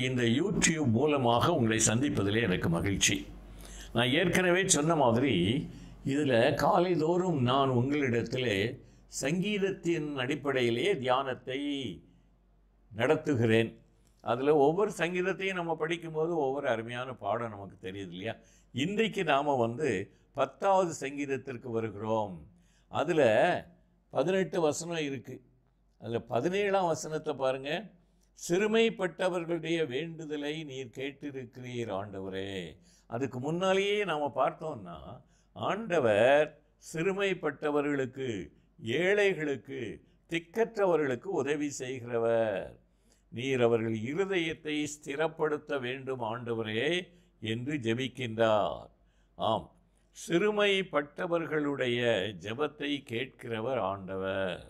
இந்த யூடியூப் மூலமாக உங்களை சந்திப்பதிலே எனக்கு மகிழ்ச்சி. நான் ஏற்கனவே சொன்ன மாதிரி இதில் காலைதோறும் நான் உங்களிடத்திலே சங்கீதத்தின் அடிப்படையிலே தியானத்தை நடத்துகிறேன். அதில் ஒவ்வொரு சங்கீதத்தையும் நம்ம படிக்கும்போது ஒவ்வொரு அருமையான பாடம் நமக்கு தெரியுது இல்லையா? இன்றைக்கு நாம் 10வது சங்கீதத்திற்கு வருகிறோம். அதில் 18 வசனம் இருக்குது. அதில் 17ஆம் வசனத்தை பாருங்கள். சிறுமைப்பட்டவர்களுடைய வேண்டுதலை நீர் கேட்டிருக்கிறீர் ஆண்டவரே. அதுக்கு முன்னாலேயே நாம் பார்த்தோம்னா ஆண்டவர் சிறுமைப்பட்டவர்களுக்கு, ஏழைகளுக்கு, திக்கற்றவர்களுக்கு உதவி செய்கிறவர். நீர் அவர்கள் இருதயத்தை ஸ்திரப்படுத்த வேண்டும் ஆண்டவரே என்று ஜெபிக்கின்றார். ஆம், சிறுமைப்பட்டவர்களுடைய ஜெபத்தை கேட்கிறவர் ஆண்டவர்.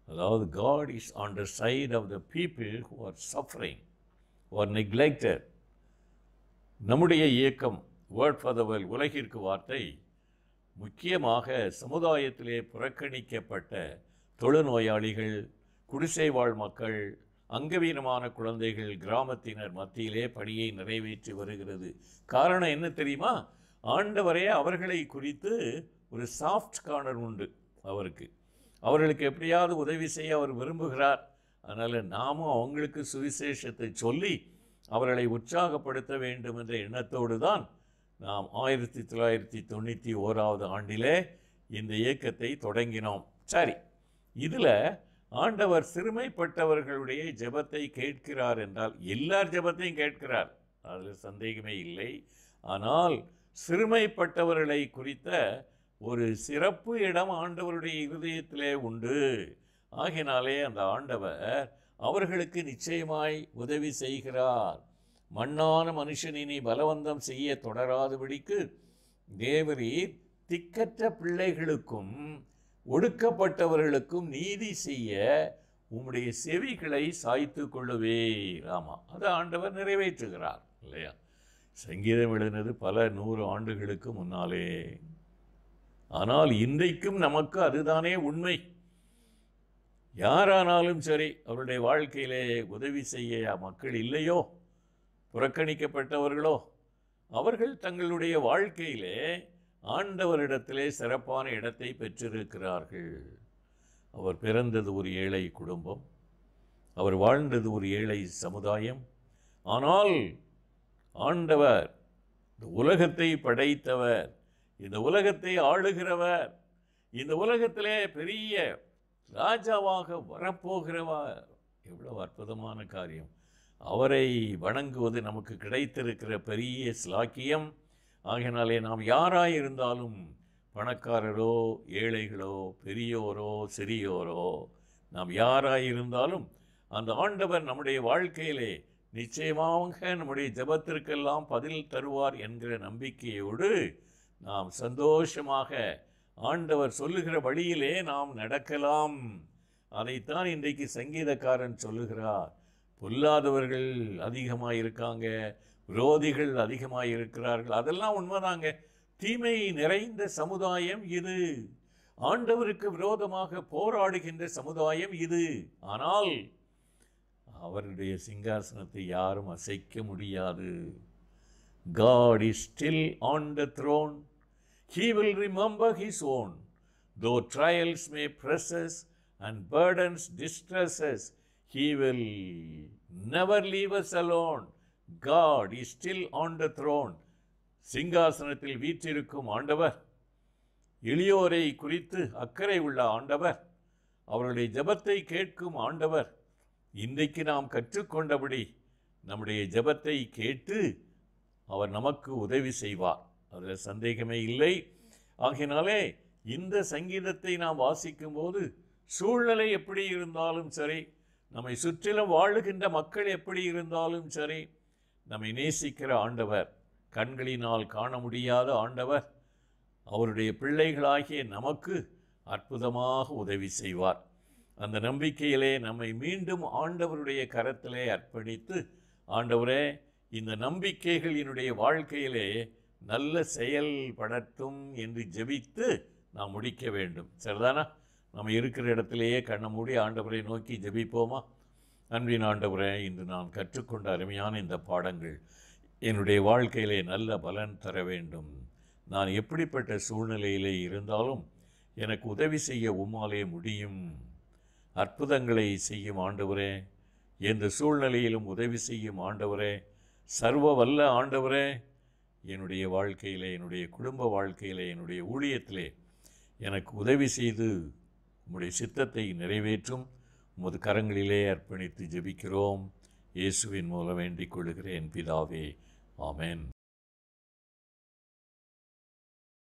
அதாவது God is on the side of the people who are suffering, who are neglected. நம்முடைய இயக்கம் வேர்ட் ஃபார் த வேர்ல்ட், உலகிற்கு வார்த்தை, முக்கியமாக சமுதாயத்திலே புறக்கணிக்கப்பட்ட தொழுநோயாளிகள், குடிசை வாழ் மக்கள், அங்கவீனமான குழந்தைகள், கிராமத்தினர் மத்தியிலே பணியை நிறைவேற்றி வருகிறது. காரணம் என்ன தெரியுமா? ஆண்டவரே அவர்களை குறித்து ஒரு சாஃப்ட் கார்னர் உண்டு அவருக்கு. அவர்களுக்கு எப்படியாவது உதவி செய்ய அவர் விரும்புகிறார். அதனால் நாமும் அவங்களுக்கு சுவிசேஷத்தை சொல்லி அவர்களை உற்சாகப்படுத்த வேண்டும் என்ற எண்ணத்தோடு தான் நாம் 1991 ஆண்டிலே இந்த இயக்கத்தை தொடங்கினோம். சரி, இதில் ஆண்டவர் சிறுமைப்பட்டவர்களுடைய ஜெபத்தை கேட்கிறார் என்றால் எல்லார் ஜெபத்தையும் கேட்கிறார், அதில் சந்தேகமே இல்லை. ஆனால் சிறுமைப்பட்டவர்களை குறித்த ஒரு சிறப்பு இடம் ஆண்டவருடைய இருதயத்திலே உண்டு. ஆகினாலே அந்த ஆண்டவர் அவர்களுக்கு நிச்சயமாய் உதவி செய்கிறார். மண்ணான மனுஷனினை பலவந்தம் செய்ய தொடராதபடிக்கு தேவரீர் திக்கற்ற பிள்ளைகளுக்கும் ஒடுக்கப்பட்டவர்களுக்கும் நீதி செய்ய உம்முடைய செவிகளை சாய்த்து கொள்ளுவீர். ஆமாம், அதை ஆண்டவர் நிறைவேற்றுகிறார் இல்லையா? சங்கீதம் எழுதினது பல 100 ஆண்டுகளுக்கு முன்னாலே. ஆனால் இன்றைக்கும் நமக்கு அதுதானே உண்மை. யாரானாலும் சரி, அவருடைய வாழ்க்கையிலே உதவி செய்ய மக்கள் இல்லையோ, புறக்கணிக்கப்பட்டவர்களோ, அவர்கள் தங்களுடைய வாழ்க்கையிலே ஆண்டவரிடத்திலே சிறப்பான இடத்தை பெற்றிருக்கிறார்கள். அவர் பிறந்தது ஒரு ஏழை குடும்பம், அவர் வாழ்ந்தது ஒரு ஏழை சமுதாயம். ஆனால் ஆண்டவர் இந்த உலகத்தை படைத்தவர், இந்த உலகத்தை ஆளுகிறவர், இந்த உலகத்திலே பெரிய ராஜாவாக வரப்போகிறவர். எவ்வளவு அற்புதமான காரியம்! அவரை வணங்குவது நமக்கு கிடைத்திருக்கிற பெரிய ஸ்லாக்கியம். ஆகையினாலே நாம் யாராயிருந்தாலும், பணக்காரரோ ஏழைகளோ, பெரியோரோ சிறியோரோ, நாம் யாராயிருந்தாலும் அந்த ஆண்டவர் நம்முடைய வாழ்க்கையிலே நிச்சயமாக நம்முடைய ஜெபத்திற்கெல்லாம் பதில் தருவார் என்கிற நம்பிக்கையோடு நாம் சந்தோஷமாக ஆண்டவர் சொல்லுகிற வழியிலே நாம் நடக்கலாம். அதைத்தான் இன்றைக்கு சங்கீதக்காரன் சொல்லுகிறார். பொல்லாதவர்கள் அதிகமாக இருக்காங்க, விரோதிகள் அதிகமாக இருக்கிறார்கள், அதெல்லாம் உண்மைதாங்க. தீமை நிறைந்த சமுதாயம் இது, ஆண்டவருக்கு விரோதமாக போராடுகின்ற சமுதாயம் இது. ஆனால் அவருடைய சிங்காசனத்தை யாரும் அசைக்க முடியாது. God is still on the throne. He will remember his own. Though trials may press us and burdens distress us, he will never leave us alone. God is still on the throne. சிங்காசனத்தில் வீற்றிருக்கும் ஆண்டவர், எளியோரை குறித்து அக்கறை உள்ள ஆண்டவர், அவருடைய ஜெபத்தை கேட்கும் ஆண்டவர். இன்றைக்கு நாம் கற்றுக்கொண்டபடி நம்முடைய ஜெபத்தை கேட்டு அவர் நமக்கு உதவி செய்வார், அதில் சந்தேகமே இல்லை. ஆகினாலே இந்த சங்கீதத்தை நாம் வாசிக்கும்போது சூழ்நிலை எப்படி இருந்தாலும் சரி, நம்மை சுற்றிலும் வாழுகின்ற மக்கள் எப்படி இருந்தாலும் சரி, நம்மை நேசிக்கிற ஆண்டவர், கண்களினால் காண முடியாத ஆண்டவர், அவருடைய பிள்ளைகளாகிய நமக்கு அற்புதமாக உதவி செய்வார். அந்த நம்பிக்கையிலே நம்மை மீண்டும் ஆண்டவருடைய கரத்திலே அர்ப்பணித்து, ஆண்டவரே இந்த நம்பிக்கைகள் என்னுடைய வாழ்க்கையிலே நல்ல செயல்படட்டும் என்று ஜெபித்து நாம் முடிக்க வேண்டும். சரிதானா? நம்ம இருக்கிற இடத்திலேயே கண்ணை மூடி ஆண்டவரை நோக்கி ஜெபிப்போமா? அன்பின் ஆண்டவரே, இன்று நான் கற்றுக்கொண்ட அருமையான இந்த பாடங்கள் என்னுடைய வாழ்க்கையிலே நல்ல பலன் தர வேண்டும். நான் எப்படிப்பட்ட சூழ்நிலையிலே இருந்தாலும் எனக்கு உதவி செய்ய உம்மாலே முடியும். அற்புதங்களை செய்யும் ஆண்டவரே, எந்த சூழ்நிலையிலும் உதவி செய்யும் ஆண்டவரே, சர்வ வல்ல ஆண்டவரே, என்னுடைய வாழ்க்கையிலே, என்னுடைய குடும்ப வாழ்க்கையிலே, என்னுடைய ஊழியத்திலே எனக்கு உதவி செய்து உம்முடைய சித்தத்தை நிறைவேற்றும் உமது கரங்களிலே அர்ப்பணித்து ஜெபிக்கிறோம். இயேசுவின் மூலம் வேண்டிக் கொள்கிறேன் பிதாவே. ஆமென்.